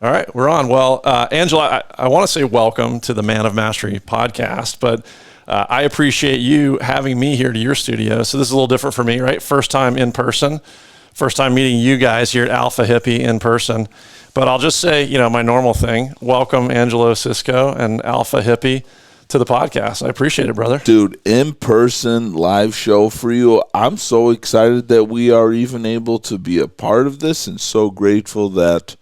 All right, we're on. Well, Angela, I want to say welcome to the Man of Mastery podcast, but I appreciate you having me here to your studio. So this is a little different for me, right? First time in person, first time meeting you guys here at AlphaHippie in person. But I'll just say, my normal thing. Welcome, Angelo Sisco and AlphaHippie to the podcast. I appreciate it, brother. Dude, in-person live show for you. I'm so excited that we are even able to be a part of this and so grateful that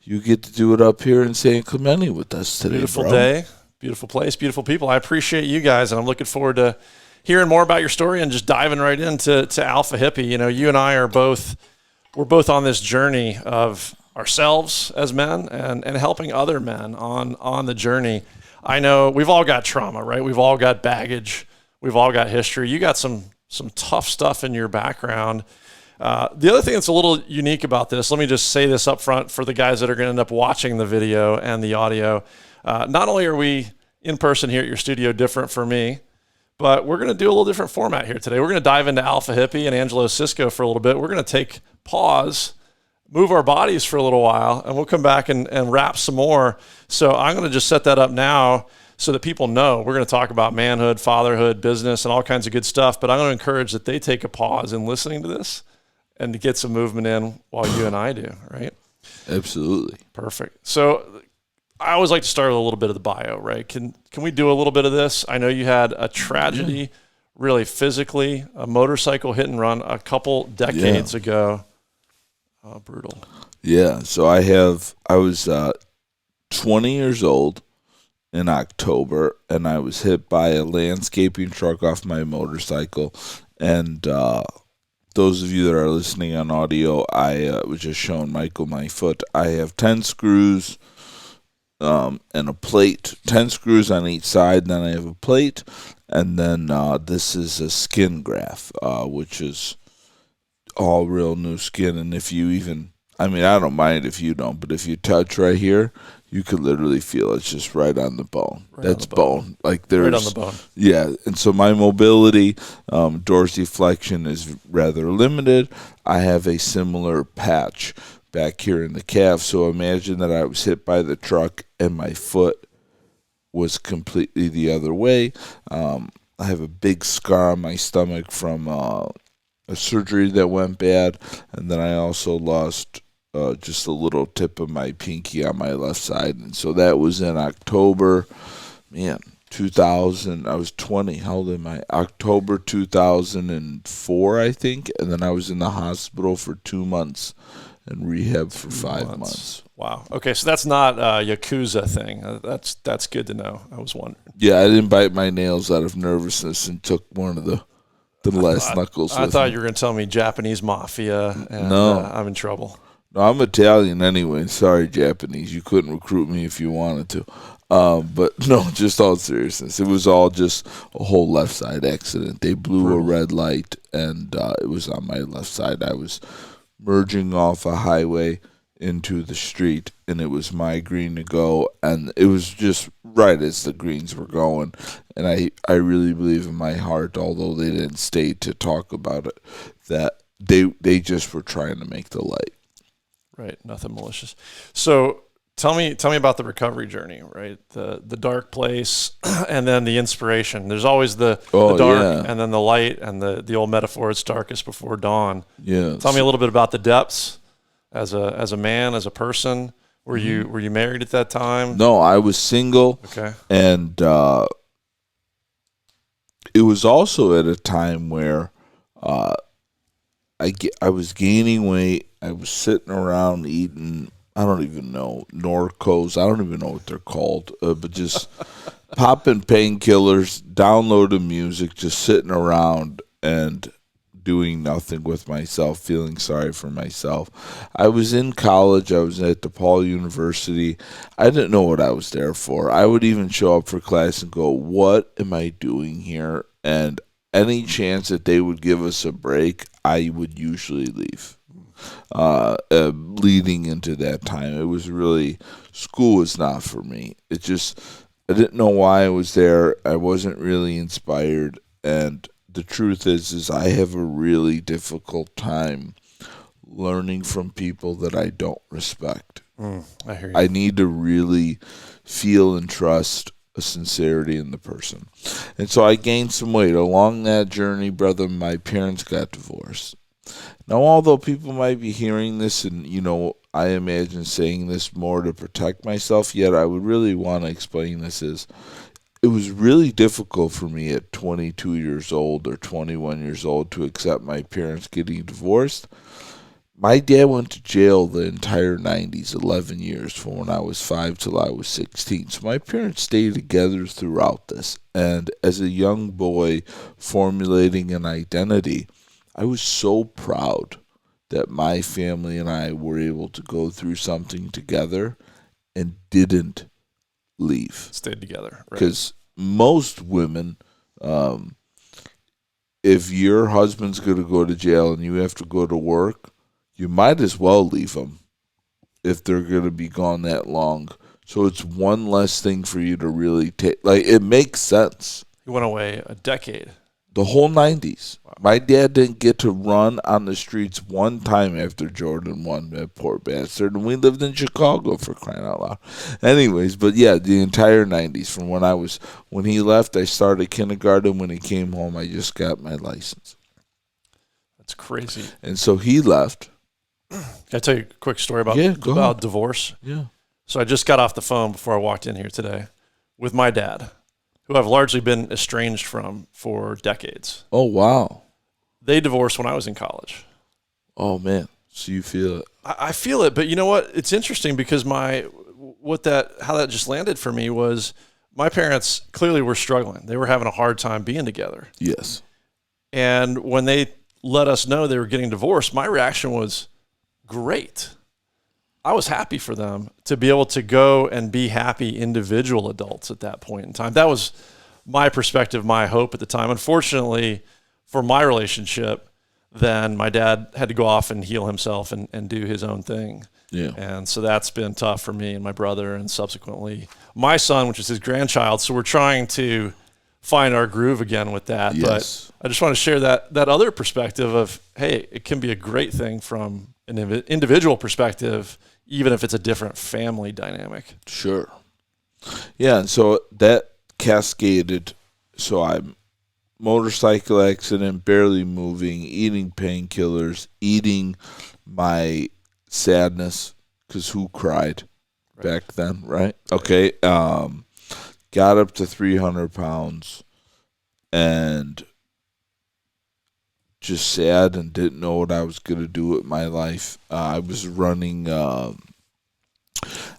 you get to do it up here in San Clemente with us today, Beautiful bro. day, beautiful place, beautiful people. I appreciate you guys, and I'm looking forward to hearing more about your story and just diving right into AlphaHippie. You and I are we're both on this journey of ourselves as men and helping other men on the journey. I know we've all got trauma, right? We've all got baggage. We've all got history. You got some tough stuff in your background. The other thing that's a little unique about this, let me just say this up front for the guys that are going to end up watching the video and the audio. Not only are we in person here at your studio, different for me, but we're going to do a little different format here today. We're going to dive into AlphaHippie and Angelo Sisco for a little bit. We're going to take pause, move our bodies for a little while, and we'll come back and wrap some more. So I'm going to just set that up now so that people know. We're going to talk about manhood, fatherhood, business, and all kinds of good stuff, but I'm going to encourage that they take a pause in listening to this and to get some movement in while you and I do, right? Absolutely. Perfect. So I always like to start with a little bit of the bio, right? Can we do a little bit of this? I know you had a tragedy, really physically, a motorcycle hit and run a couple decades ago. Oh, brutal. Yeah, so I was 20 years old in October, and I was hit by a landscaping truck off my motorcycle, and those of you that are listening on audio, I was just showing Michael my foot. I have 10 screws and a plate, 10 screws on each side, and then I have a plate, and then this is a skin graft, which is all real new skin. And if you even, I don't mind if you don't, but if you touch right here, you could literally feel it's just right on the bone. That's bone. Like there's right on the bone. Yeah, and so my mobility, dorsiflexion is rather limited. I have a similar patch back here in the calf. So imagine that I was hit by the truck and my foot was completely the other way. I have a big scar on my stomach from a surgery that went bad, and then I also lost just a little tip of my pinky on my left side. And so that was in October, 2000. I was 20. How old am I? October 2004, I think. And then I was in the hospital for 2 months and rehab for 5 months. Wow. Okay, so that's not a Yakuza thing. That's good to know. I was wondering. Yeah, I didn't bite my nails out of nervousness and took one of the last knuckles. I thought you were going to tell me Japanese mafia, and no. I'm in trouble. No, I'm Italian anyway. Sorry, Japanese. You couldn't recruit me if you wanted to. But no, just all seriousness. It was all just a whole left side accident. They blew a red light, and it was on my left side. I was merging off a highway into the street, and it was my green to go, and it was just right as the greens were going. And I really believe in my heart, although they didn't stay to talk about it, that they just were trying to make the light. Right, nothing malicious. So tell me about the recovery journey, right? The dark place and then the inspiration. There's always the dark and then the light, and the old metaphor, it's darkest before dawn. Yeah. Tell me a little bit about the depths as a man, as a person. Were you married at that time? No, I was single. Okay. And it was also at a time where I was gaining weight. I was sitting around eating, I don't even know, Norcos. I don't even know what they're called, but just popping painkillers, downloading music, just sitting around and doing nothing with myself, feeling sorry for myself. I was in college. I was at DePaul University. I didn't know what I was there for. I would even show up for class and go, what am I doing here? And any chance that they would give us a break, I would usually leave. Leading into that time, it was really, school was not for me. It just, I didn't know why I was there. I wasn't really inspired. And the truth is I have a really difficult time learning from people that I don't respect. I hear you. I need to really feel and trust a sincerity in the person. And so I gained some weight. Along that journey, brother, my parents got divorced. Now, although people might be hearing this and, I imagine saying this more to protect myself, yet I would really want to explain this as it was really difficult for me at 22 years old or 21 years old to accept my parents getting divorced. My dad went to jail the entire 90s, 11 years, from when I was 5 till I was 16. So my parents stayed together throughout this. And as a young boy formulating an identity, I was so proud that my family and I were able to go through something together and didn't leave. Stayed together. Because most women, if your husband's going to go to jail and you have to go to work, you might as well leave them if they're going to be gone that long. So it's one less thing for you to really take. Like, it makes sense. He went away a decade. The whole 90s. Wow. My dad didn't get to run on the streets one time after Jordan won, that poor bastard. And we lived in Chicago, for crying out loud. Anyways, but yeah, the entire 90s. From when he left, I started kindergarten. When he came home, I just got my license. That's crazy. And so he left. Can I tell you a quick story about divorce? Yeah. So I just got off the phone before I walked in here today with my dad, who I've largely been estranged from for decades. Oh, wow. They divorced when I was in college. Oh, man. So you feel it. I feel it, but you know what? It's interesting because how that just landed for me was my parents clearly were struggling. They were having a hard time being together. Yes. And when they let us know they were getting divorced, my reaction was, great. I was happy for them to be able to go and be happy individual adults at that point in time. That was my perspective, my hope at the time. Unfortunately, for my relationship, then my dad had to go off and heal himself and do his own thing. Yeah. And so that's been tough for me and my brother and subsequently my son, which is his grandchild. So we're trying to find our groove again with that. Yes. But I just want to share that other perspective of, hey, it can be a great thing from an individual perspective, even if it's a different family dynamic. Sure. Yeah, and so that cascaded. So I'm motorcycle accident, barely moving, eating painkillers, eating my sadness, because who cried back then, right? Okay. Got up to 300 pounds and just sad and didn't know what I was going to do with my life. I was running, I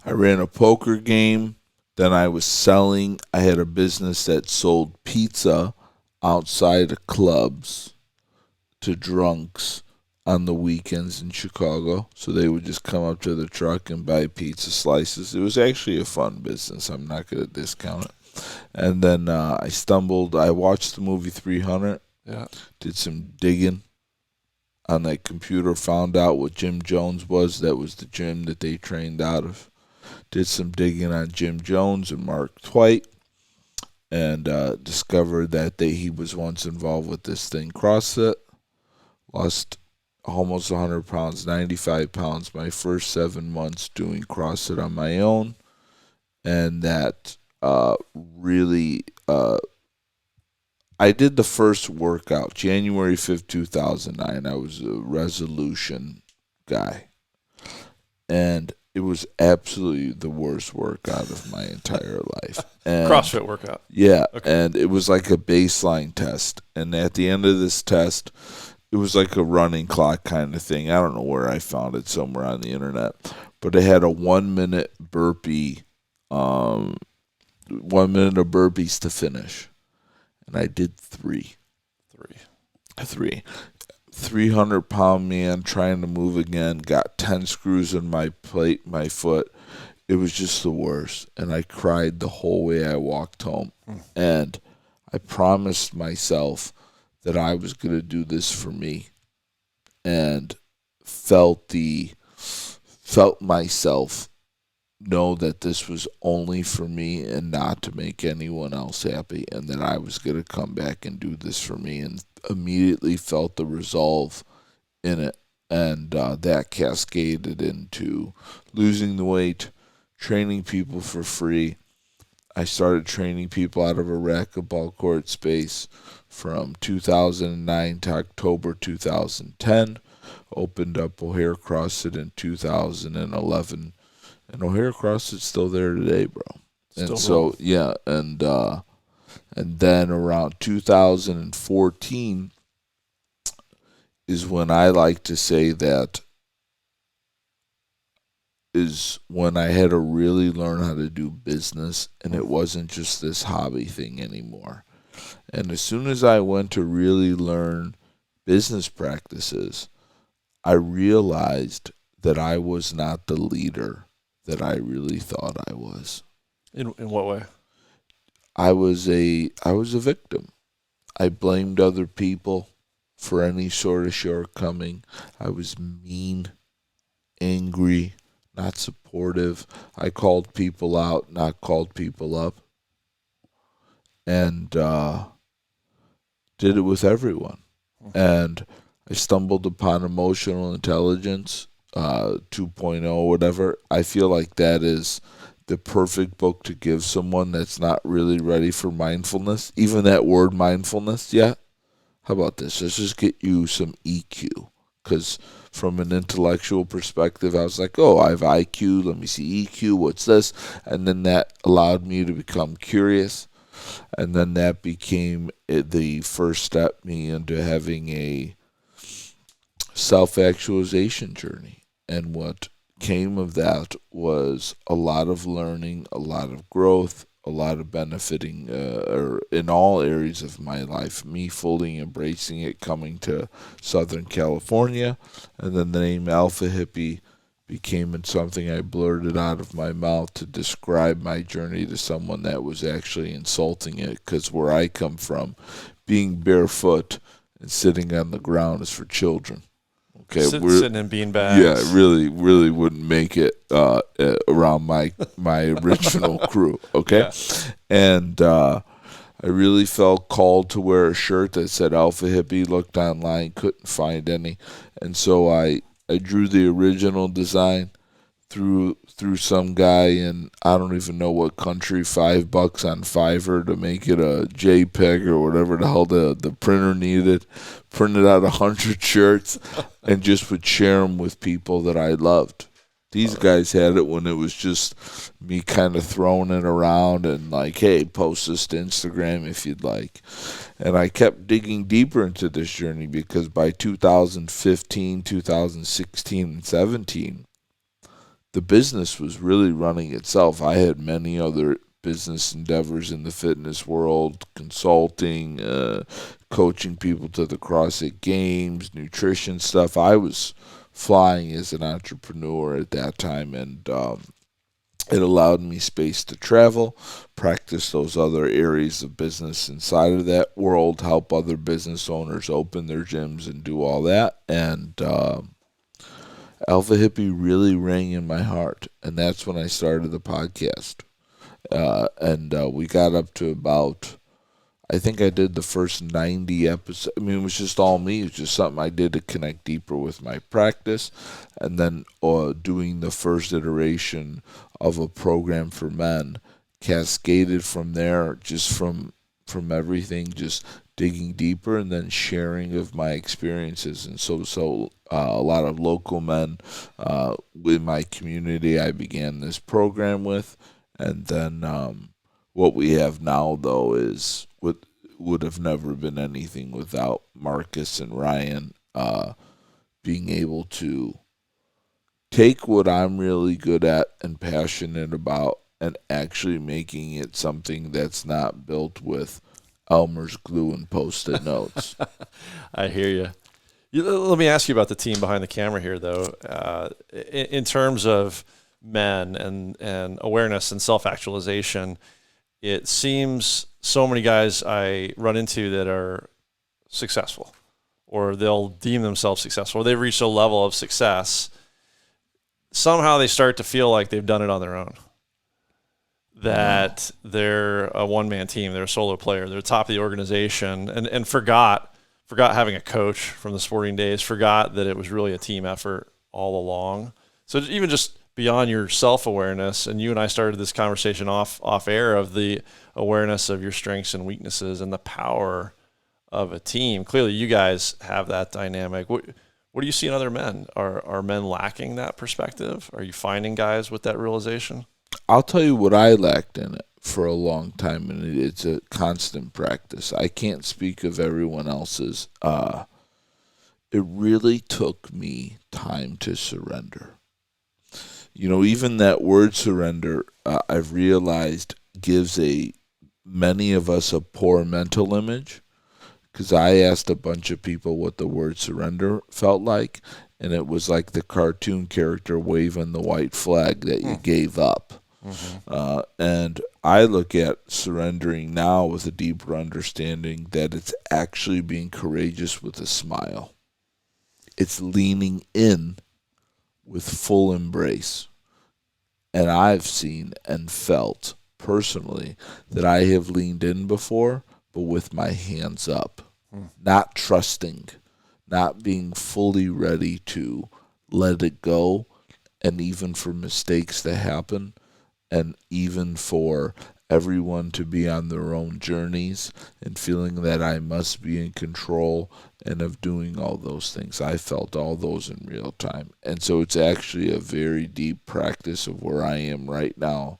ran a poker game. Then I was selling. I had a business that sold pizza outside of clubs to drunks on the weekends in Chicago. So they would just come up to the truck and buy pizza slices. It was actually a fun business. I'm not going to discount it. And then I watched the movie 300. Yeah. Did some digging on that computer, found out what Jim Jones was. That was the gym that they trained out of. Did some digging on Jim Jones and Mark Twight, and discovered that he was once involved with this thing, CrossFit. Lost almost 100 pounds, 95 pounds my first 7 months doing CrossFit on my own. And that really... I did the first workout, January 5th, 2009. I was a resolution guy. And it was absolutely the worst workout of my entire life. And CrossFit workout. Yeah, okay. And it was like a baseline test. And at the end of this test, it was like a running clock kind of thing. I don't know where I found it, somewhere on the internet. But it had a 1 minute burpee, 1 minute of burpees to finish. And I did three. 300-pound man trying to move again, got 10 screws in my foot. It was just the worst. And I cried the whole way I walked home. And I promised myself that I was going to do this for me. And felt myself know that this was only for me and not to make anyone else happy, and that I was going to come back and do this for me, and immediately felt the resolve in it. And that cascaded into losing the weight, training people for free. I started training people out of a racquetball court space from 2009 to October 2010. Opened up O'Hare CrossFit in 2011. And O'Hare CrossFit's still there today, bro. And so, yeah, and then around 2014 is when I like to say that is when I had to really learn how to do business, and it wasn't just this hobby thing anymore. And as soon as I went to really learn business practices, I realized that I was not the leader that I really thought I was. In what way? I was a victim. I blamed other people for any sort of shortcoming. I was mean, angry, not supportive. I called people out, not called people up. And did it with everyone. And I stumbled upon emotional intelligence 2.0, whatever. I feel like that is the perfect book to give someone that's not really ready for mindfulness, even that word mindfulness yet. How about this? Let's just get you some EQ. Because from an intellectual perspective, I was like, oh, I have IQ. Let me see EQ. What's this? And then that allowed me to become curious. And then that became the first step me into having a self-actualization journey. And what came of that was a lot of learning, a lot of growth, a lot of benefiting in all areas of my life, me fully embracing it, coming to Southern California, and then the name AlphaHippie became something I blurted out of my mouth to describe my journey to someone that was actually insulting it, because where I come from, being barefoot and sitting on the ground is for children. Okay, sitting in beanbags. Yeah, really wouldn't make it around my original crew. Okay, yeah. And I really felt called to wear a shirt that said AlphaHippie. Looked online, couldn't find any, and so I drew the original design through some guy in I don't even know what country, $5 on Fiverr to make it a JPEG or whatever the hell the printer needed. Printed out 100 shirts and just would share them with people that I loved. These guys had it when it was just me kind of throwing it around and like, hey, post this to Instagram if you'd like. And I kept digging deeper into this journey because by 2015, 2016, and 17, the business was really running itself. I had many other business endeavors in the fitness world, consulting, coaching people to the CrossFit Games, nutrition stuff. I was flying as an entrepreneur at that time, and it allowed me space to travel, practice those other areas of business inside of that world, help other business owners open their gyms and do all that. And AlphaHippie really rang in my heart, and that's when I started the podcast. And we got up to about, I think I did the first 90 episodes. I mean, it was just all me. It was just something I did to connect deeper with my practice. And then doing the first iteration of a program for men cascaded from there, just from everything, just digging deeper and then sharing of my experiences. And so a lot of local men in my community I began this program with. And then what we have now, though, is what would have never been anything without Marcus and Ryan being able to take what I'm really good at and passionate about and actually making it something that's not built with Elmer's glue and Post-it notes. I hear you. Let me ask you about the team behind the camera here, though. In terms of men and awareness and self-actualization, it seems so many guys I run into that are successful, or they'll deem themselves successful, or they've reached a level of success. Somehow they start to feel like they've done it on their own, that they're a one-man team, they're a solo player, they're top of the organization, and forgot forgot having a coach from the sporting days, forgot that it was really a team effort all along. So even just beyond your self-awareness, and you and I started this conversation off air of the awareness of your strengths and weaknesses and the power of a team. Clearly you guys have that dynamic. What do you see in other men? Are men lacking that perspective? Are you finding guys with that realization? I'll tell you what I lacked in it for a long time, and it's a constant practice. I can't speak of everyone else's. It really took me time to surrender. Even that word surrender, I've realized gives many of us a poor mental image, because I asked a bunch of people what the word surrender felt like, and it was like the cartoon character waving the white flag that you gave up. Mm-hmm. And I look at surrendering now with a deeper understanding that it's actually being courageous with a smile. It's leaning in with full embrace. And I've seen and felt personally that I have leaned in before, but with my hands up, not trusting, not being fully ready to let it go, and even for mistakes to happen, and even for everyone to be on their own journeys and feeling that I must be in control and of doing all those things. I felt all those in real time. And so it's actually a very deep practice of where I am right now,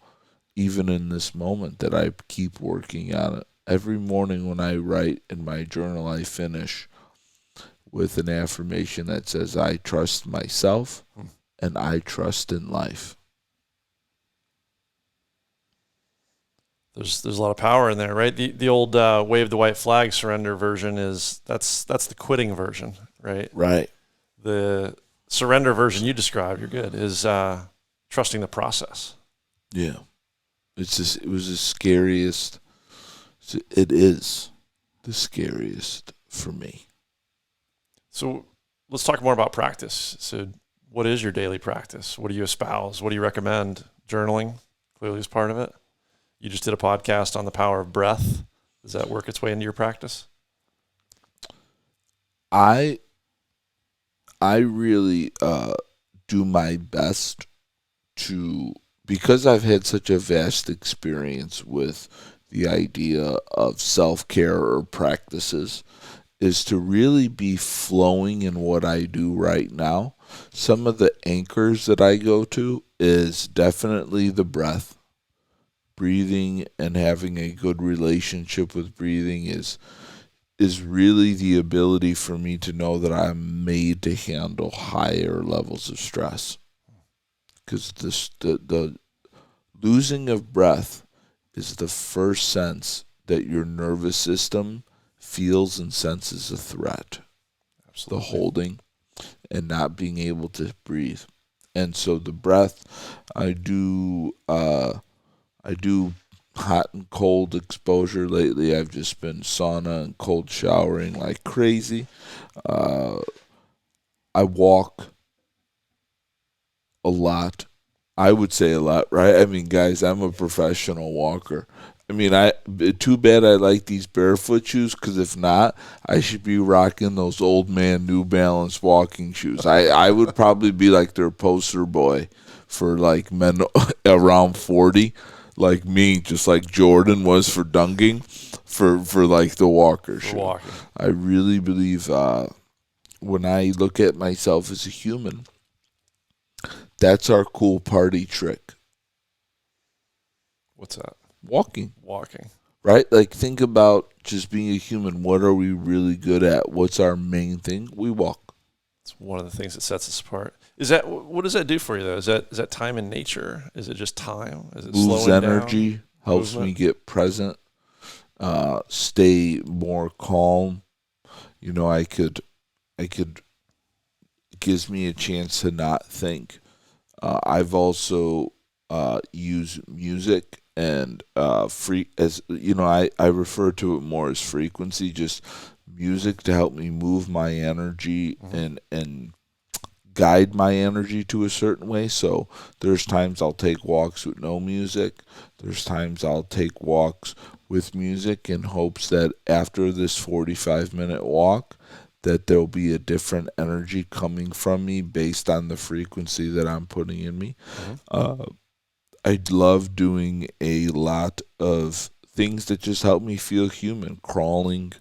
even in this moment, that I keep working on it. Every morning when I write in my journal, I finish with an affirmation that says, I trust myself and I trust in life. There's a lot of power in there, right? The old wave the white flag surrender version that's the quitting version, right? Right. The surrender version you described, you're good, is trusting the process. Yeah. It was the scariest. It is the scariest for me. So let's talk more about practice. So what is your daily practice? What do you espouse? What do you recommend? Journaling clearly is part of it. You just did a podcast on the power of breath. Does that work its way into your practice? I really do my best to, because I've had such a vast experience with the idea of self-care or practices, is to really be flowing in what I do right now. Some of the anchors that I go to is definitely the breath. Breathing and having a good relationship with breathing is really the ability for me to know that I'm made to handle higher levels of stress. Because the losing of breath is the first sense that your nervous system feels and senses a threat. Absolutely. The holding and not being able to breathe. And so the breath, I do hot and cold exposure lately. I've just been sauna and cold showering like crazy. I walk a lot. I would say a lot, right? I mean, guys, I'm a professional walker. I mean, too bad I like these barefoot shoes, because if not, I should be rocking those old man New Balance walking shoes. I would probably be like their poster boy for like men around 40. Like me, just like Jordan was for dunking, for like the walker shoe. I really believe when I look at myself as a human, that's our cool party trick. What's that? Walking. Right? Like, think about just being a human. What are we really good at? What's our main thing? We walk. It's one of the things that sets us apart. What does that do for you, though? Is that time in nature? Is it just time? Is it moves slowing energy, down? Helps me get present, stay more calm. I could, it gives me a chance to not think. I've also used music and I refer to it more as frequency, just music to help me move my energy and guide my energy to a certain way. So there's times I'll take walks with no music. There's times I'll take walks with music in hopes that after this 45-minute walk, that there'll be a different energy coming from me based on the frequency that I'm putting in me. I love doing a lot of things that just help me feel human. Crawling,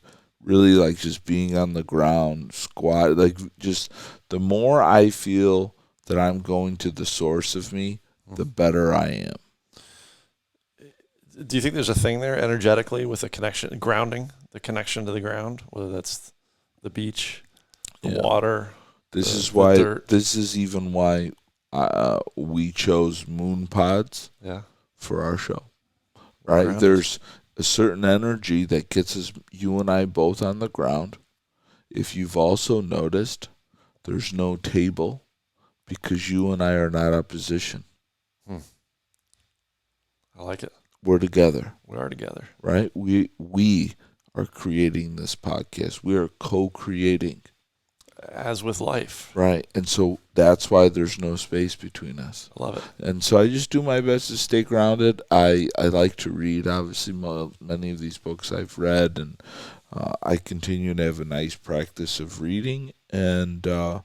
really like just being on the ground, squat. Like just the more I feel that I'm going to the source of me, the better I am. Do you think there's a thing there energetically with a connection, grounding, the connection to the ground, whether that's the beach, the water? This is why. Dirt. This is even why we chose moon pods for our show. Right? Grounded. There's a certain energy that gets us, you and I both on the ground. If you've also noticed, there's no table because you and I are not opposition. I like it. We're together. We are together. Right? We are creating this podcast. We are co-creating. As with life. Right. And so that's why there's no space between us. I love it. And so I just do my best to stay grounded. I like to read. Obviously, many of these books I've read, and I continue to have a nice practice of reading. And I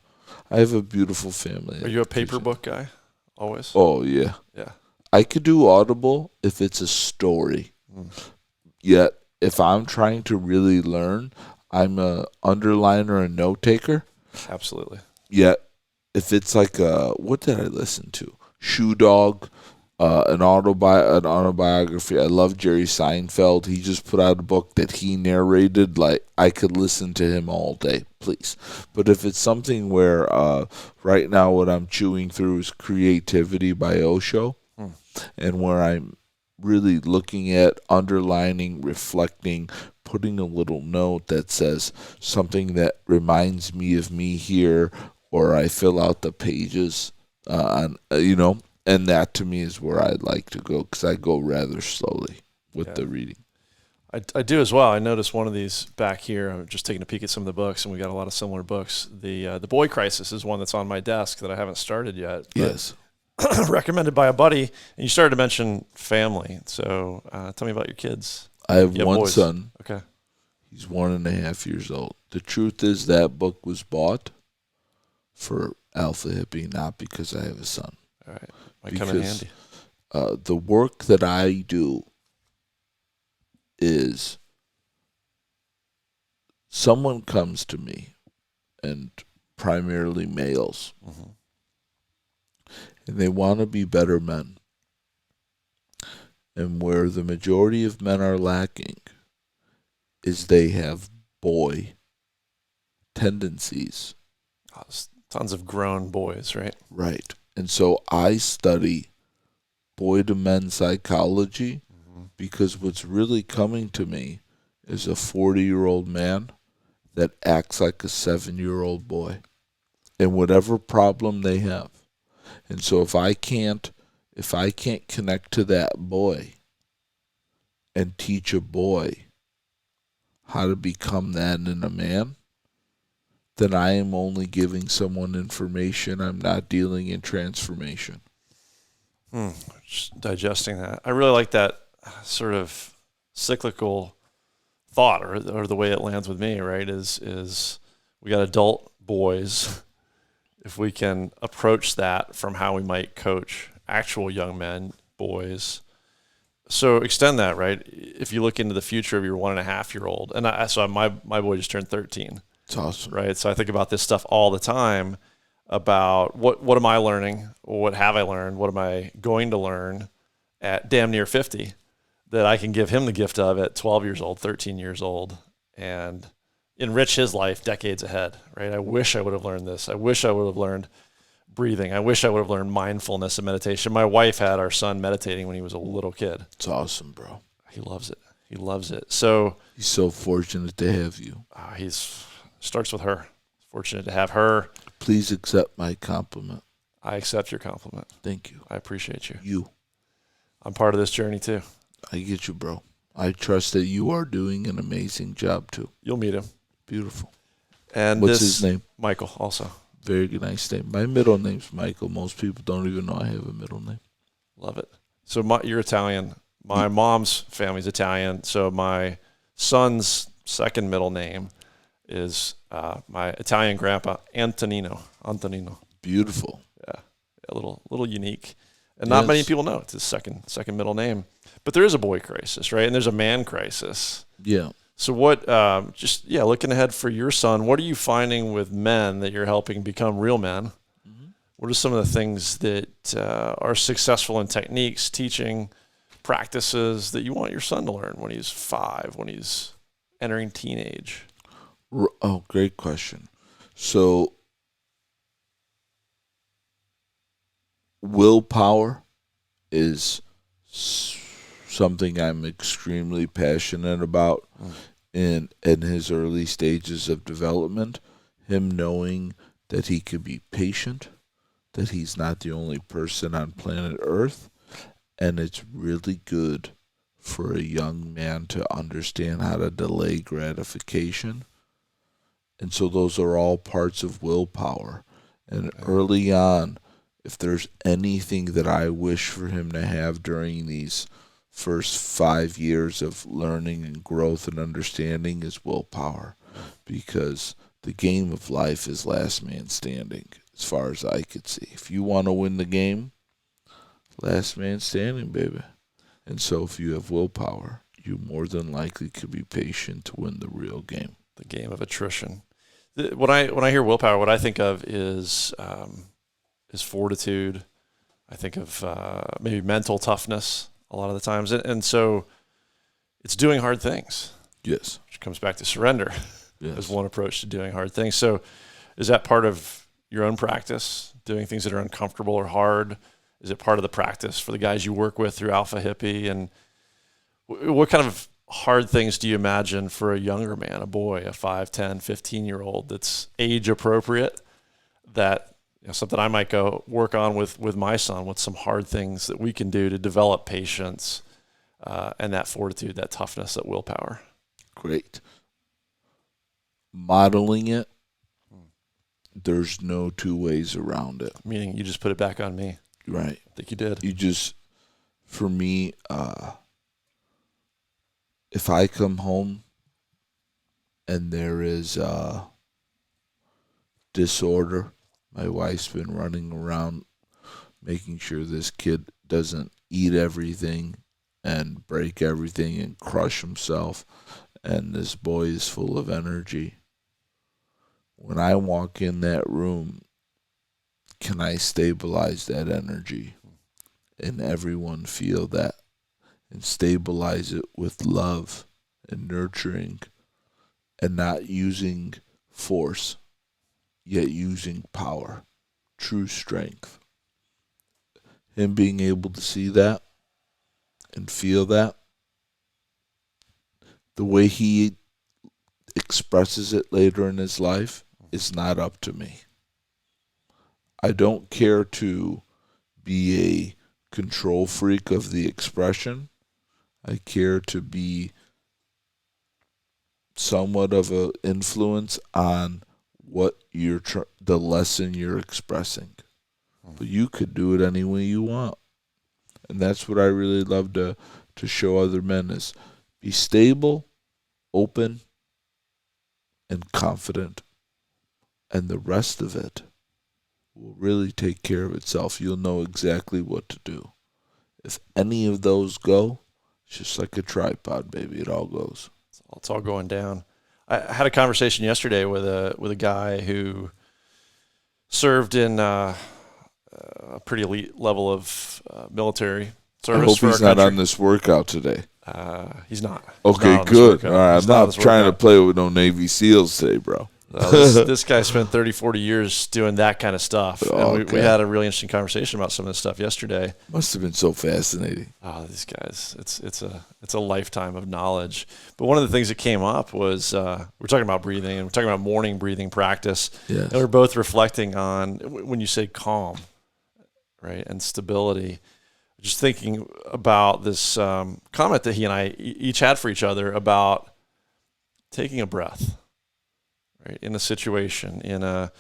have a beautiful family. Are you a paper book guy? Always? Oh, yeah. Yeah. I could do Audible if it's a story. Yet, if I'm trying to really learn, I'm a underliner and note taker. Absolutely. Yet, if it's like what did I listen to? Shoe Dog, an autobiography. I love Jerry Seinfeld. He just put out a book that he narrated. Like, I could listen to him all day, please. But if it's something where right now what I'm chewing through is Creativity by Osho, and where I'm really looking at, underlining, reflecting, putting a little note that says something that reminds me of me here, or I fill out the pages and that to me is where I'd like to go, because I go rather slowly with the reading. I do as well. I noticed one of these back here. I'm just taking a peek at some of the books, and we got a lot of similar books. The Boy Crisis is one that's on my desk that I haven't started yet. Yes. Recommended by a buddy, and you started to mention family. So tell me about your kids. I have one son. Okay. He's 1.5 years old. The truth is that book was bought for AlphaHippie, not because I have a son. All right. Might come in handy. The work that I do is someone comes to me, and primarily males, and they want to be better men. And where the majority of men are lacking is they have boy tendencies. Tons of grown boys, right? Right. And so I study boy-to-men psychology because what's really coming to me is a 40-year-old man that acts like a 7-year-old boy in whatever problem they have. And so if I can't connect to that boy and teach a boy how to become that in a man, then I am only giving someone information. I'm not dealing in transformation. Just digesting that. I really like that sort of cyclical thought, or the way it lands with me, right, is we got adult boys. If we can approach that from how we might coach actual young men, boys. So extend that, right? If you look into the future of your 1.5-year-old, and my boy just turned 13. It's awesome. Right. So I think about this stuff all the time about what am I learning? What have I learned? What am I going to learn at damn near 50 that I can give him the gift of at 12 years old, 13 years old, and enrich his life decades ahead, right? I wish I would have learned this. I wish I would have learned breathing. I wish I would have learned mindfulness and meditation. My wife had our son meditating when he was a little kid. It's awesome, bro. He loves it. He loves it. So he's so fortunate to have you. Starts with her. Fortunate to have her. Please accept my compliment. I accept your compliment. Thank you. I appreciate you. You. I'm part of this journey too. I get you, bro. I trust that you are doing an amazing job too. You'll meet him. Beautiful. And what's his name? Michael, also. Very good, nice name. My middle name's Michael. Most people don't even know I have a middle name. Love it. So you're Italian. My mom's family's Italian, so my son's second middle name is my Italian grandpa, Antonino. Beautiful. Yeah, a little unique, and not many people know it's his second middle name. But there is a boy crisis, right? And there's a man crisis. Yeah. So what? Looking ahead for your son, what are you finding with men that you're helping become real men? Mm-hmm. What are some of the things that are successful in techniques, teaching, practices that you want your son to learn when he's 5, when he's entering teenage? Oh, great question. So, willpower is something I'm extremely passionate about in his early stages of development. Him knowing that he could be patient, that he's not the only person on planet Earth, and it's really good for a young man to understand how to delay gratification. And so those are all parts of willpower. And early on, if there's anything that I wish for him to have during these first 5 years of learning and growth and understanding, is willpower. Because the game of life is last man standing, as far as I could see. If you want to win the game, last man standing, baby. And so if you have willpower, you more than likely could be patient to win the real game. The game of attrition. When I hear willpower, what I think of is fortitude. I think of maybe mental toughness a lot of the times. And so it's doing hard things. Yes. Which comes back to surrender as one approach to doing hard things. So is that part of your own practice, doing things that are uncomfortable or hard? Is it part of the practice for the guys you work with through AlphaHippie? And what kind of hard things do you imagine for a younger man, a boy, a 5, 10, 15-year-old that's age appropriate, that something I might go work on with my son, with some hard things that we can do to develop patience and that fortitude, that toughness, that willpower? Great. Modeling it, there's no two ways around it. Meaning you just put it back on me. Right. I think you did. You just, for me, if I come home and there is disorder, my wife's been running around making sure this kid doesn't eat everything and break everything and crush himself, and this boy is full of energy. When I walk in that room, can I stabilize that energy and everyone feel that and stabilize it with love and nurturing and not using force, yet using power, true strength? Him being able to see that and feel that, the way he expresses it later in his life is not up to me. I don't care to be a control freak of the expression. I care to be somewhat of an influence on what the lesson you're expressing. But you could do it any way you want. And that's what I really love to show other men is be stable, open, and confident. And the rest of it will really take care of itself. You'll know exactly what to do. If any of those go, it's just like a tripod, baby. It all goes. It's all going down. I had a conversation yesterday with a guy who served in a pretty elite level of military service. I hope for he's our not country. on this workout today. He's not. Okay, not good. All right, I'm not trying to workout. play with no Navy SEALs today, bro. This guy spent 30, 40 years doing that kind of stuff. Oh, and we had a really interesting conversation about some of this stuff yesterday. Must have been so fascinating. Oh, these guys, it's a lifetime of knowledge. But one of the things that came up was we're talking about breathing, and we're talking about morning breathing practice. Yes. And we're both reflecting on when you say calm, right, and stability. Just thinking about this comment that he and I each had for each other about taking a breath. Right, in a situation, in a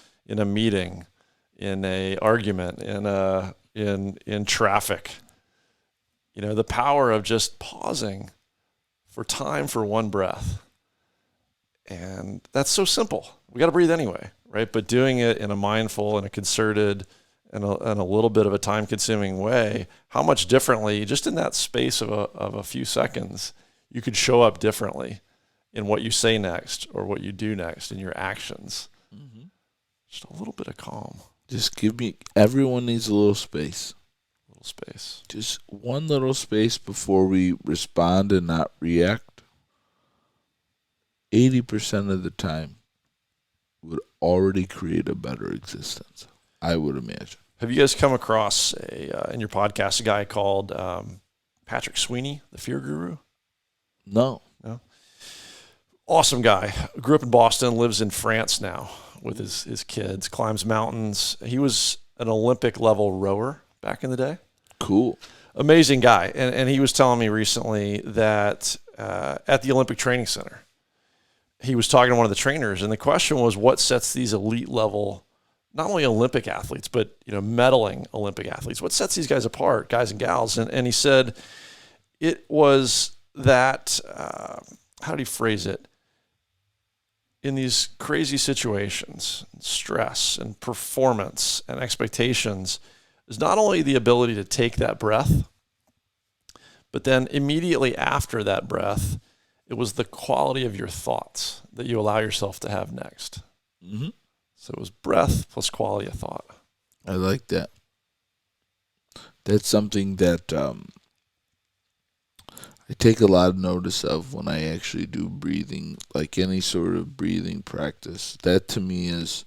meeting, in a argument, in traffic, the power of just pausing for time for one breath. And that's so simple. We got to breathe anyway, right? But doing it in a mindful and a concerted and a little bit of a time-consuming way, how much differently, just in that space of a few seconds, you could show up differently in what you say next or what you do next in your actions. Mm-hmm. Just a little bit of calm. Just everyone needs a little space. A little space. Just one little space before we respond and not react. 80% of the time would already create a better existence, I would imagine. Have you guys come across in your podcast a guy called Patrick Sweeney, the Fear Guru? No. Awesome guy. Grew up in Boston, lives in France now with his kids, climbs mountains. He was an Olympic level rower back in the day. Cool. Amazing guy. And he was telling me recently that at the Olympic Training Center, he was talking to one of the trainers, and the question was, what sets these elite level, not only Olympic athletes, but medaling Olympic athletes, what sets these guys apart, guys and gals? And he said it was that, how do you phrase it? In these crazy situations, stress and performance and expectations, is not only the ability to take that breath, but then immediately after that breath, it was the quality of your thoughts that you allow yourself to have next. Mm-hmm. So it was breath plus quality of thought. I like that. That's something that I take a lot of notice of when I actually do breathing, like any sort of breathing practice. That to me is,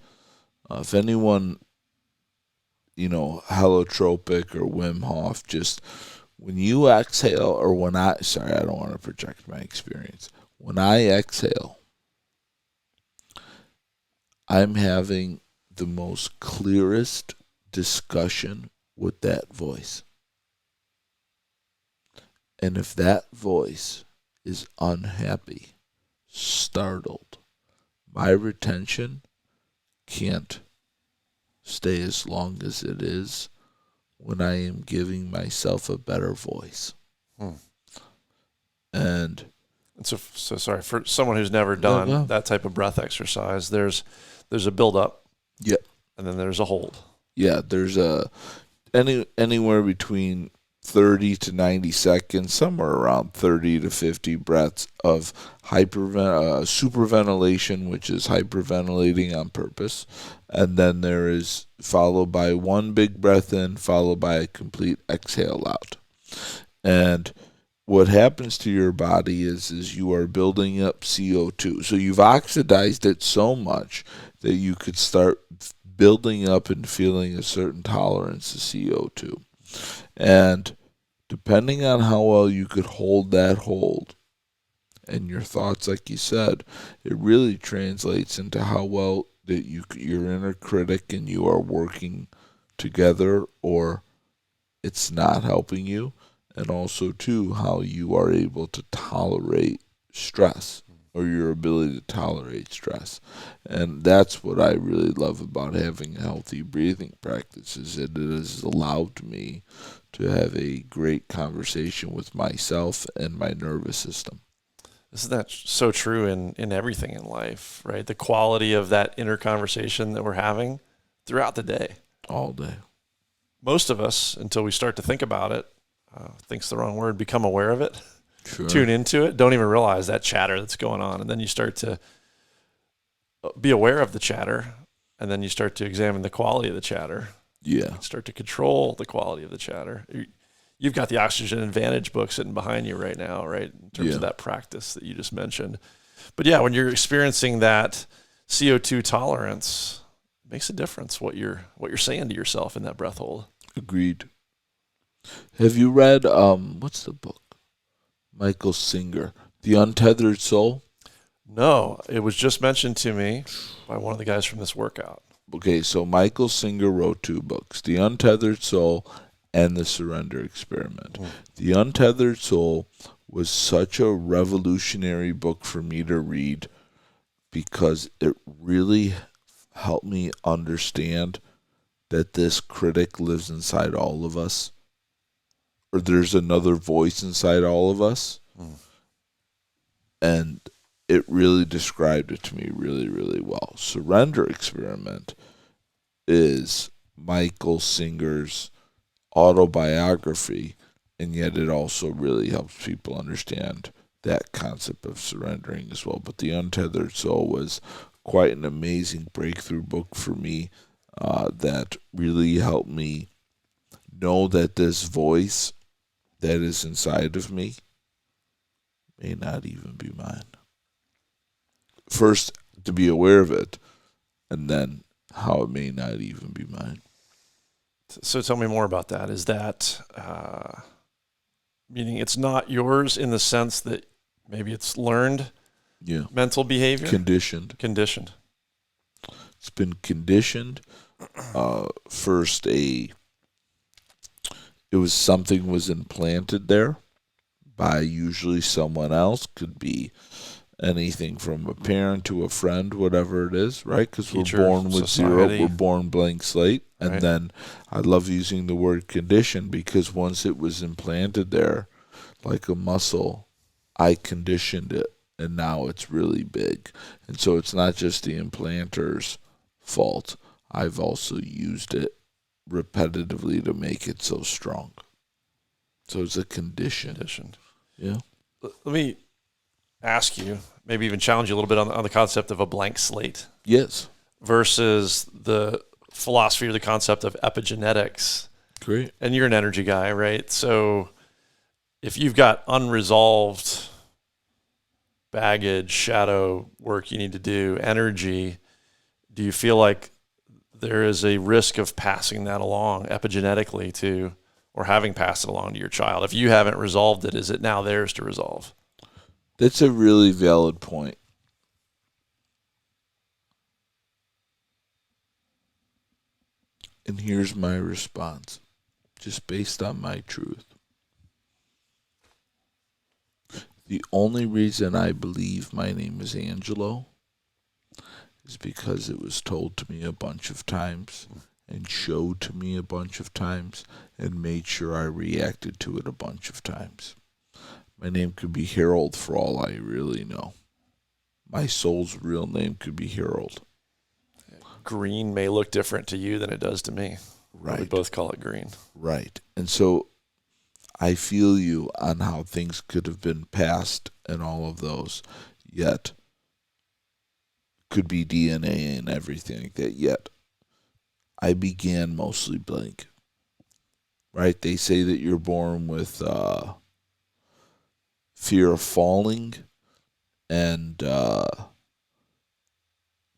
if anyone, holotropic or Wim Hof, just when you exhale, or I don't want to project my experience. When I exhale, I'm having the most clearest discussion with that voice. And if that voice is unhappy, startled, my retention can't stay as long as it is when I am giving myself a better voice. And so sorry, for someone who's never done that type of breath exercise, there's a build up. Yeah. And then there's a hold. Yeah, there's anywhere between 30 to 90 seconds, somewhere around 30 to 50 breaths of superventilation, which is hyperventilating on purpose. And then there is followed by one big breath in, followed by a complete exhale out. And what happens to your body is you are building up CO2. So you've oxidized it so much that you could start building up and feeling a certain tolerance to CO2. And depending on how well you could hold that hold and your thoughts, like you said, it really translates into how well that your inner critic and you are working together, or it's not helping you, and also too how you are able to tolerate stress, or your ability to tolerate stress. And that's what I really love about having a healthy breathing practice, is that it has allowed me to have a great conversation with myself and my nervous system. Isn't that so true in everything in life, right? The quality of that inner conversation that we're having throughout the day. All day. Most of us, until we start to think about it, think's the wrong word, become aware of it, sure. Tune into it, don't even realize that chatter that's going on. And then you start to be aware of the chatter, and then you start to examine the quality of the chatter. Yeah. Start to control the quality of the chatter. You've got the Oxygen Advantage book sitting behind you right now, right? In terms of that practice that you just mentioned. But yeah, when you're experiencing that CO2 tolerance, it makes a difference what you're saying to yourself in that breath hold. Agreed. Have you read what's the book? Michael Singer, The Untethered Soul? No, it was just mentioned to me by one of the guys from this workout. Okay, so Michael Singer wrote two books, The Untethered Soul and The Surrender Experiment. The Untethered Soul was such a revolutionary book for me to read because it really helped me understand that this critic lives inside all of us. or there's another voice inside all of us. And it really described it to me really, really well. Surrender Experiment is Michael Singer's autobiography, and yet it also really helps people understand that concept of surrendering as well. But The Untethered Soul was quite an amazing breakthrough book for me that really helped me know that this voice that is inside of me may not even be mine. First, to be aware of it, and then how it may not even be mine. So tell me more about that. Is that meaning it's not yours in the sense that maybe it's learned mental behavior? Conditioned. It's been conditioned. First, it was something was implanted there by usually someone else. Could be anything from a parent to a friend, whatever it is, right? Because we're born with zero, we're born blank slate. And then I love using the word condition because once it was implanted there, like a muscle, I conditioned it, and now it's really big. And so it's not just the implanter's fault. I've also used it repetitively to make it so strong. So it's a conditioned. Yeah. Let me ask you, maybe even challenge you a little bit on the concept of a blank slate. Yes. Versus the philosophy or the concept of epigenetics. Great. And you're an energy guy, right? So if you've got unresolved baggage, shadow work you need to do, energy, do you feel like there is a risk of passing that along epigenetically to, or having passed it along to your child? If you haven't resolved it, is it now theirs to resolve? That's a really valid point. And here's my response, just based on my truth. The only reason I believe my name is Angelo is because it was told to me a bunch of times and showed to me a bunch of times and made sure I reacted to it a bunch of times. My name could be Harold for all I really know. My soul's real name could be Harold. Green may look different to you than it does to me. Right. We both call it green. Right. And so I feel you on how things could have been passed and all of those, yet could be DNA and everything like that, yet I began mostly blank. Right? They say that you're born with fear of falling and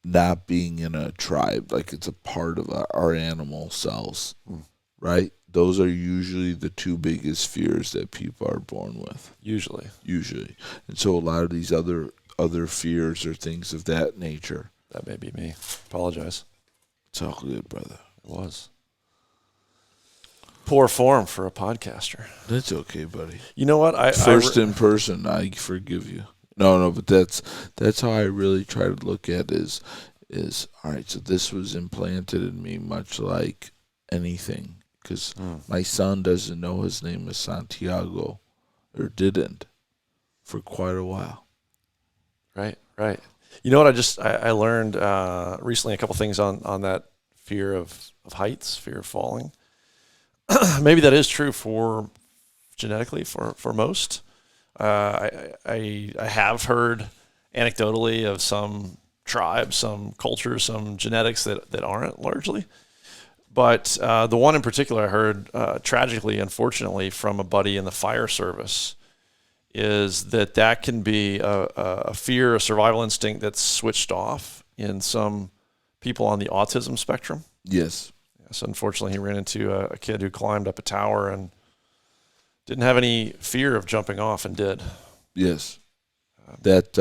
not being in a tribe, like it's a part of our animal cells, right? Those are usually the two biggest fears that people are born with. Usually. And so a lot of these other fears or things of that nature. That may be me. Apologize. It's all good, brother. It was. Poor form for a podcaster. That's okay, buddy. You know what? In person, I forgive you. No, but that's how I really try to look at it is all right, so this was implanted in me much like anything. Because my son doesn't know his name is Santiago, or didn't, for quite a while. Right. You know what? I learned recently a couple things on that fear of heights, fear of falling. Maybe that is true for genetically for most. I have heard anecdotally of some tribes, some cultures, some genetics that aren't largely. But the one in particular I heard tragically, unfortunately, from a buddy in the fire service is that can be a fear, a survival instinct that's switched off in some people on the autism spectrum. Yes. So unfortunately, he ran into a kid who climbed up a tower and didn't have any fear of jumping off and did. Yes. That,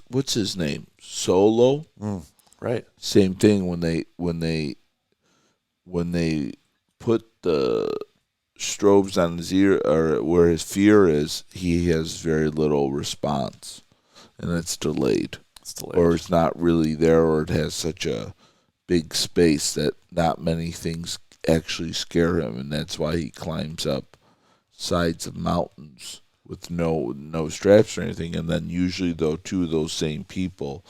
what's his name? Solo? Right. Same thing when they put the strobes on his ear, or where his fear is, he has very little response, and it's delayed. Or it's not really there, or it has such a big space that not many things actually scare him, and that's why he climbs up sides of mountains with no straps or anything, and then usually though two of those same people,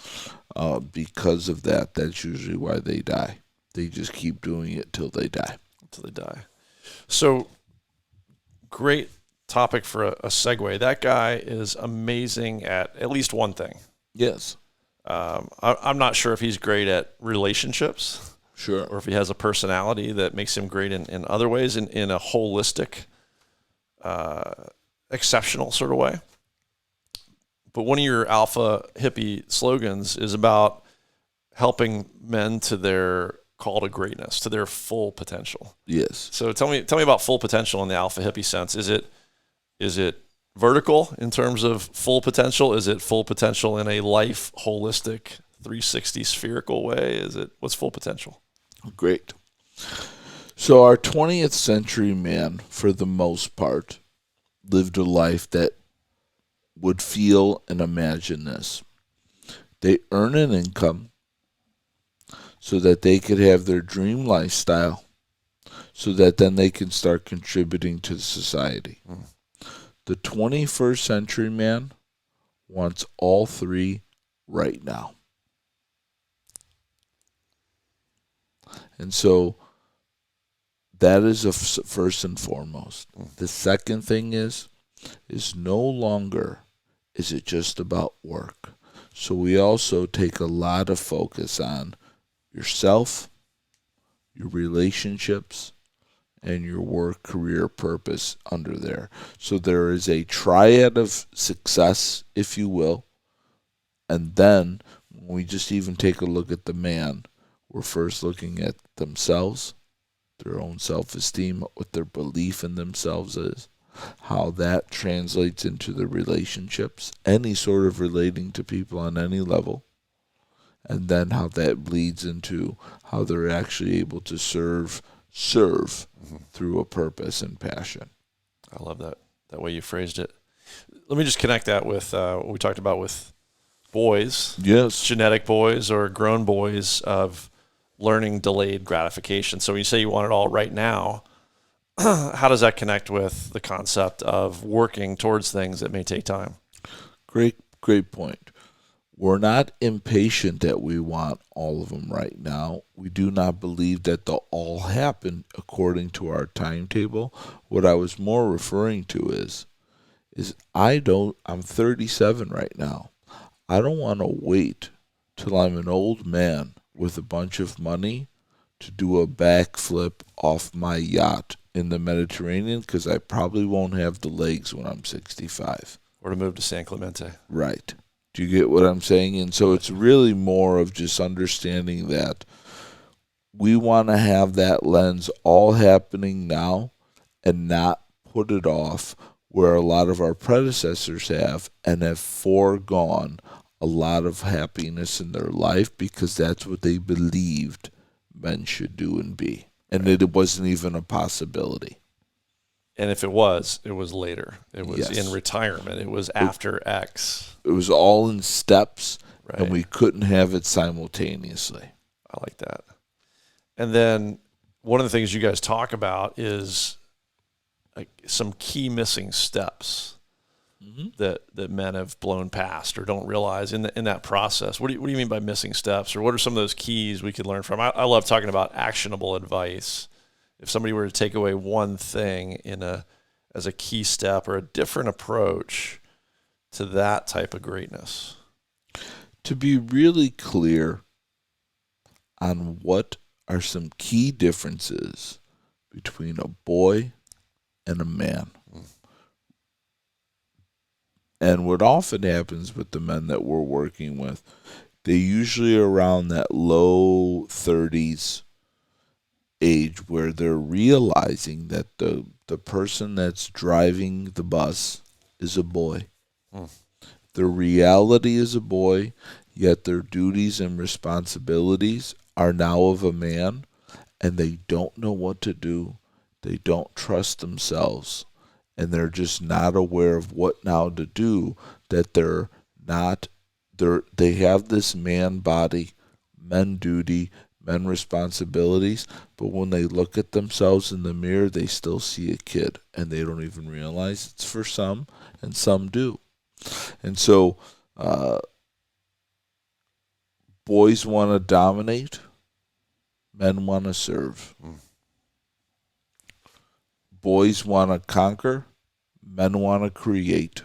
because of that, that's usually why they die. They just keep doing it till they die. Until they die. So, great topic for a segue. That guy is amazing at least one thing. Yes. I'm not sure if he's great at relationships. Sure. Or if he has a personality that makes him great in other ways, in a holistic, exceptional sort of way. But one of your alpha hippie slogans is about helping men to their call to greatness, to their full potential. Yes. So tell me about full potential in the alpha hippie sense. Is it vertical in terms of full potential? Is it full potential in a life holistic 360 spherical way? What's full potential? Great. So our 20th century man, for the most part, lived a life that would feel and imagine this. They earn an income so that they could have their dream lifestyle, so that then they can start contributing to society. The 21st century man wants all three right now. And so that is first and foremost. The second thing is no longer is it just about work. So we also take a lot of focus on yourself, your relationships, and your work career purpose under there. So there is a triad of success, if you will. And then when we just even take a look at the man, we're first looking at themselves, their own self-esteem, what their belief in themselves is, how that translates into the relationships, any sort of relating to people on any level, and then how that bleeds into how they're actually able to serve through a purpose and passion. I love that way you phrased it. Let me just connect that with what we talked about with boys. Yes. Genetic boys or grown boys of learning delayed gratification. So when you say you want it all right now, how does that connect with the concept of working towards things that may take time? Great point. We're not impatient that we want all of them right now. We do not believe that they'll all happen according to our timetable. What I was more referring to is I'm 37 right now. I don't want to wait till I'm an old man with a bunch of money to do a backflip off my yacht in the Mediterranean, because I probably won't have the legs when I'm 65. Or to move to San Clemente. Right. Do you get what I'm saying? And so it's really more of just understanding that we want to have that lens all happening now and not put it off where a lot of our predecessors have and have foregone a lot of happiness in their life because that's what they believed men should do and be. And it wasn't even a possibility. And if it was later. It was Yes. in retirement. It was after X. It was all in steps, Right. and we couldn't have it simultaneously. I like that. And then one of the things you guys talk about is like some key missing steps that men have blown past or don't realize in that process. What do you mean by missing steps, or what are some of those keys we could learn from? I love talking about actionable advice. If somebody were to take away one thing as a key step or a different approach to that type of greatness. To be really clear on what are some key differences between a boy and a man. And what often happens with the men that we're working with, they usually are around that low 30s age where they're realizing that the person that's driving the bus is a boy. Their reality is a boy, yet their duties and responsibilities are now of a man, and they don't know what to do. They don't trust themselves, and they're just not aware of what now to do, that they have this man body, men duty, men responsibilities, but when they look at themselves in the mirror, they still see a kid, and they don't even realize it's for some, and some do. And so boys want to dominate, men want to serve. Boys want to conquer, men want to create.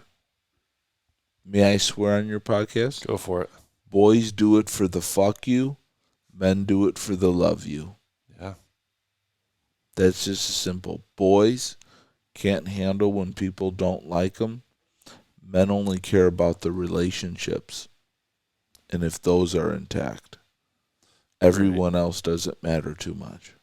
May I swear on your podcast? Go for it. Boys do it for the fuck you, men do it for the love you. Yeah. That's just simple. Boys can't handle when people don't like them. Men only care about the relationships, and if those are intact. Everyone else doesn't matter too much.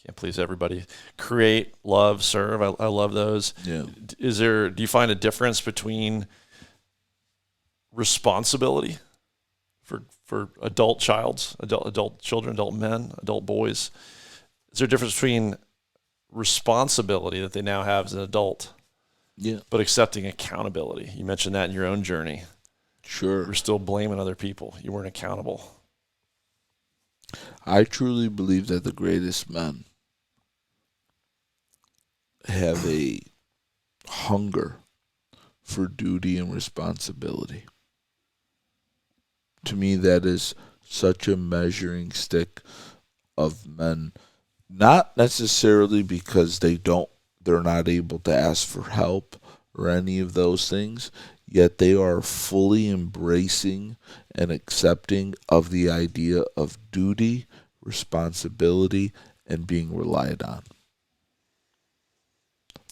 Can't please everybody. Create, love, serve. I love those. Yeah. Do you find a difference between responsibility for adult children, adult men, adult boys? Is there a difference between responsibility that they now have as an adult, but accepting accountability? You mentioned that in your own journey. Sure. You're still blaming other people. You weren't accountable. I truly believe that the greatest men have a hunger for duty and responsibility. To me, that is such a measuring stick of men, not necessarily because they're not able to ask for help or any of those things, yet they are fully embracing and accepting of the idea of duty, responsibility, and being relied on.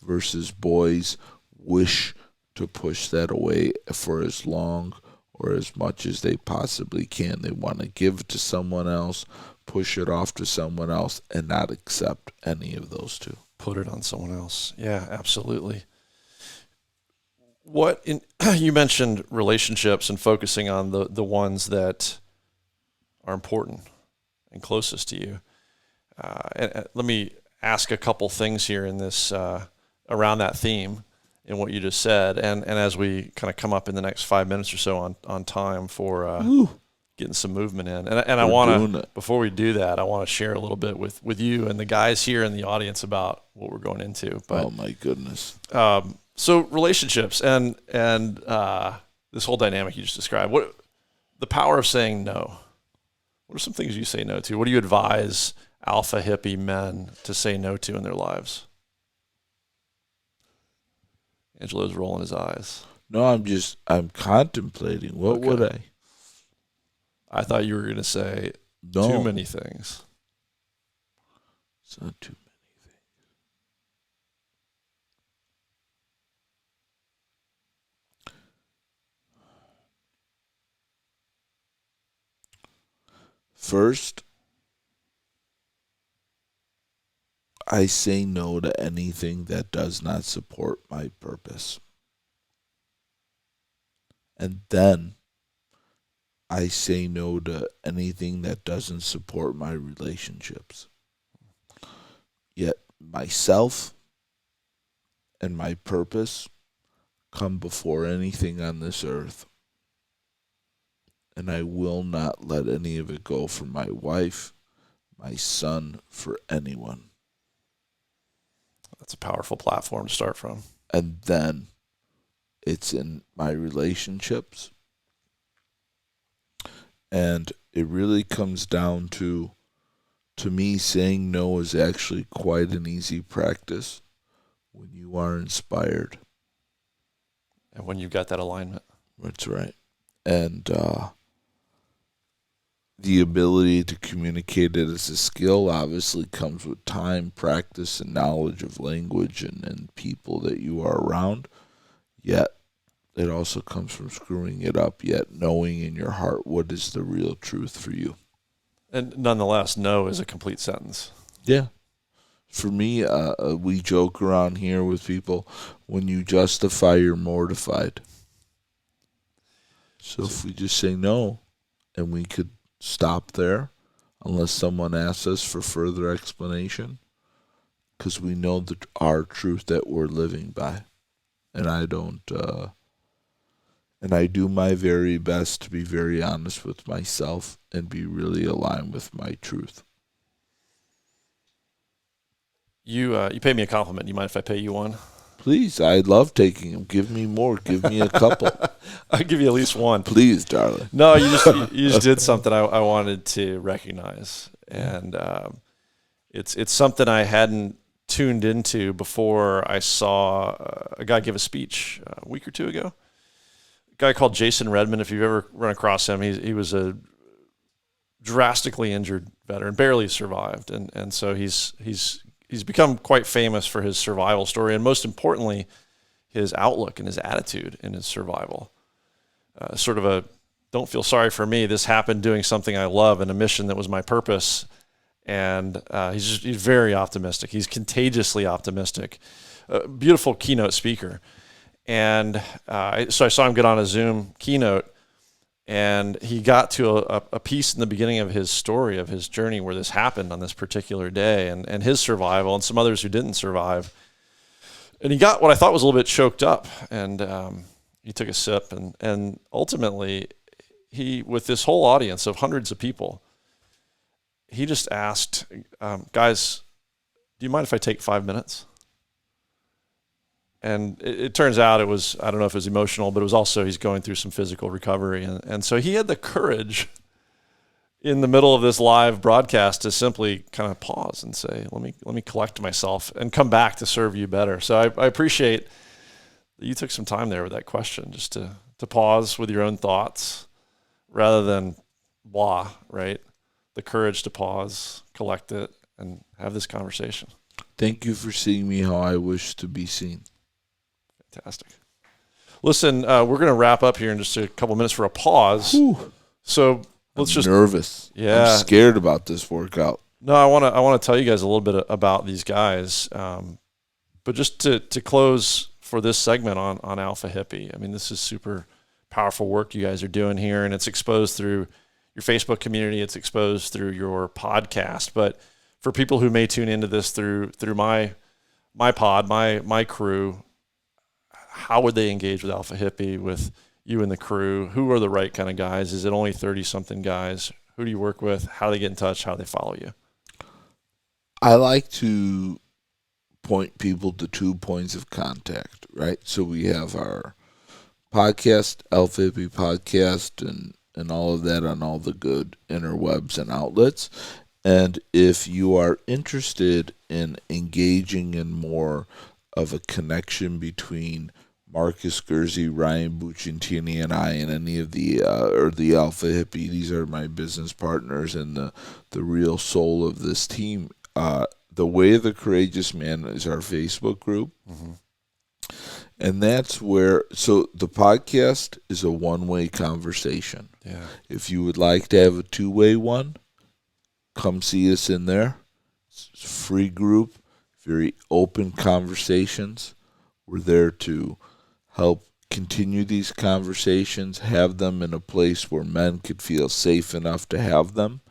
Versus boys wish to push that away for as long or as much as they possibly can. They want to give it to someone else, push it off to someone else, and not accept any of those two. Put it on someone else. Yeah, absolutely. You mentioned relationships and focusing on the ones that are important and closest to you. And let me ask a couple things here in this around that theme in what you just said, and as we kind of come up in the next 5 minutes or so on time for getting some movement in. And I want to, before we do that, I want to share a little bit with you and the guys here in the audience about what we're going into. But, oh my goodness. So relationships and this whole dynamic you just described, what the power of saying no. What are some things you say no to? What do you advise alpha hippie men to say no to in their lives? Angelo's rolling his eyes. No, I'm contemplating. What would I? I thought you were going to say too many things. It's not too many things. First, I say no to anything that does not support my purpose. And then I say no to anything that doesn't support my relationships. Yet myself and my purpose come before anything on this earth. And I will not let any of it go for my wife, my son, for anyone. That's a powerful platform to start from. And then it's in my relationships. And it really comes down to me, saying no is actually quite an easy practice when you are inspired. And when you've got that alignment. That's right. And the ability to communicate it as a skill obviously comes with time, practice, and knowledge of language and people that you are around. Yet it also comes from screwing it up, yet knowing in your heart what is the real truth for you. And nonetheless, no is a complete sentence. Yeah. For me, we joke around here with people, when you justify, you're mortified. So if we just say no, and we could stop there, unless someone asks us for further explanation, because we know our truth that we're living by. And I don't, And I do my very best to be very honest with myself and be really aligned with my truth. You paid me a compliment. Do you mind if I pay you one? Please, I love taking them. Give me more. Give me a couple. I'll give you at least one. Please, darling. No, you just did something I wanted to recognize, and it's something I hadn't tuned into before I saw a guy give a speech a week or two ago. A guy called Jason Redmon. If you've ever run across him, he was a drastically injured veteran, barely survived, and so he's become quite famous for his survival story, and most importantly, his outlook and his attitude in his survival. Sort of a, don't feel sorry for me. This happened doing something I love and a mission that was my purpose. And he's very optimistic. He's contagiously optimistic. Beautiful keynote speaker. And so I saw him get on a Zoom keynote, and he got to a piece in the beginning of his story, of his journey, where this happened on this particular day, and his survival, and some others who didn't survive. And he got what I thought was a little bit choked up, and he took a sip, and ultimately, he, with this whole audience of hundreds of people, he just asked, guys, do you mind if I take 5 minutes? And it turns out it was, I don't know if it was emotional, but it was also he's going through some physical recovery. And so he had the courage in the middle of this live broadcast to simply kind of pause and say, let me collect myself and come back to serve you better. So I appreciate that you took some time there with that question, just to pause with your own thoughts rather than blah, right? The courage to pause, collect it, and have this conversation. Thank you for seeing me how I wish to be seen. Fantastic. Listen, we're going to wrap up here in just a couple minutes for a pause. Whew. So I'm nervous. Yeah, I'm scared about this workout. No, I want to tell you guys a little bit about these guys, but just to close for this segment on AlphaHippie. I mean, this is super powerful work you guys are doing here, and it's exposed through your Facebook community. It's exposed through your podcast. But for people who may tune into this through my pod, my crew, how would they engage with AlphaHippie, with you and the crew? Who are the right kind of guys? Is it only 30-something guys? Who do you work with? How do they get in touch? How do they follow you? I like to point people to 2 points of contact, right? So we have our podcast, AlphaHippie podcast, and all of that on all the good interwebs and outlets. And if you are interested in engaging in more of a connection between Marcus Guerzi, Ryan Bucciantini, and I, and any of the AlphaHippie, these are my business partners and the real soul of this team. The Way of the Courageous Man is our Facebook group. Mm-hmm. And that's where, so the podcast is a one-way conversation. Yeah. If you would like to have a two-way one, come see us in there. It's a free group, very open conversations. We're there to help continue these conversations, have them in a place where men could feel safe enough to have them,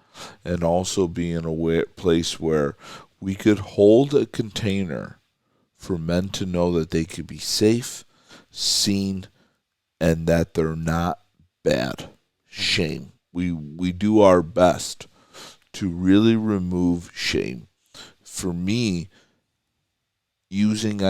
and also be in a place where we could hold a container for men to know that they could be safe, seen, and that they're not bad. Shame. We do our best to really remove shame. For me, using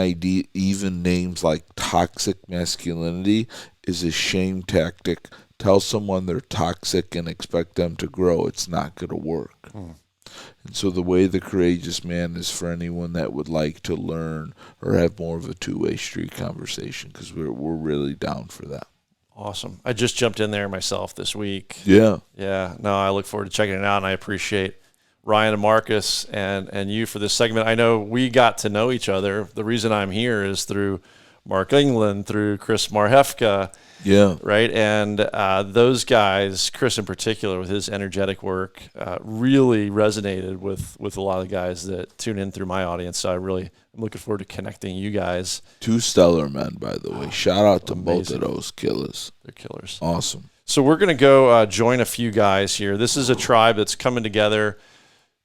even names like toxic masculinity is a shame tactic. Tell someone they're toxic and expect them to grow. It's not going to work. And so the Way the Courageous Man is for anyone that would like to learn or have more of a two-way street conversation, because we're really down for that. Awesome. I just jumped in there myself this week. Yeah. Yeah. No, I look forward to checking it out, and I appreciate Ryan and Marcus and you for this segment. I know we got to know each other. The reason I'm here is through Mark England, through Chris Marhefka. Yeah. Right. And those guys, Chris in particular, with his energetic work, really resonated with a lot of guys that tune in through my audience. So I'm looking forward to connecting you guys. 2 stellar men, by the way. Shout out to amazing. Both of those killers. They're killers. Awesome. So we're going to go join a few guys here. This is a tribe that's coming together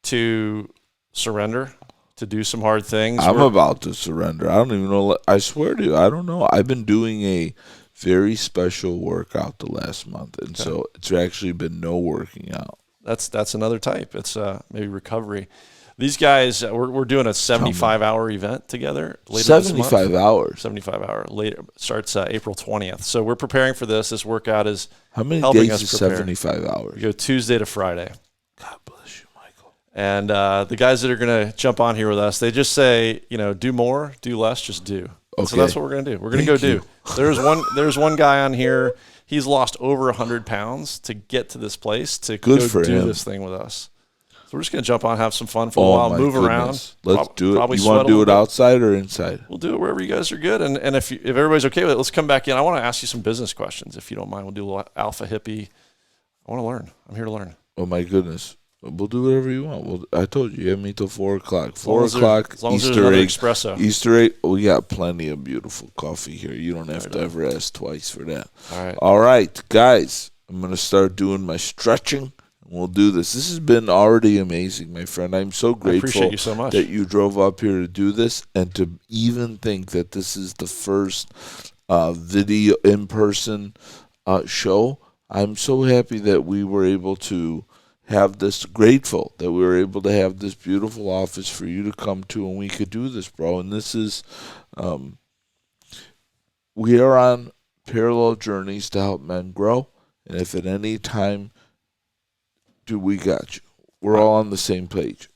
to surrender, to do some hard things. I'm about to surrender. I don't even know. I swear to you, I don't know. I've been doing a very special workout the last month, and so it's actually been no working out. That's another type. It's maybe recovery. These guys, we're doing a 75-hour event together later this month. 75 hours. 75-hour. Later starts April 20th. So we're preparing for this. This workout is How many helping days us is prepare. 75 hours? We go Tuesday to Friday. God bless you, Michael. And the guys that are going to jump on here with us, they just say, do more, do less, just do. Okay. So that's what we're going to do. We're going to go do. There's one guy on here. He's lost over 100 pounds to get to this place to Good go for do him. this thing with us. So we're just going to jump on, have some fun for a while, move around. Let's do it. Probably You want to do it outside or inside? We'll do it wherever you guys are good. And if everybody's okay with it, let's come back in. I want to ask you some business questions, if you don't mind. We'll do a little AlphaHippie. I want to learn. I'm here to learn. Oh, my goodness. We'll do whatever you want. Well, I told you have me till 4 o'clock. 4 o'clock, as long as Easter there's egg. espresso. Easter egg. We got plenty of beautiful coffee here. You don't have to ever ask twice for that. All right. All right, guys. I'm going to start doing my stretching. We'll do this. This has been already amazing, my friend. I'm so grateful I appreciate you so much. that you drove up here to do this and to even think that this is the first video in-person show. I'm so happy that we were able to have this, grateful that we were able to have this beautiful office for you to come to and we could do this, bro. And this is, we are on parallel journeys to help men grow. And if at any time, dude, we got you. We're all on the same page.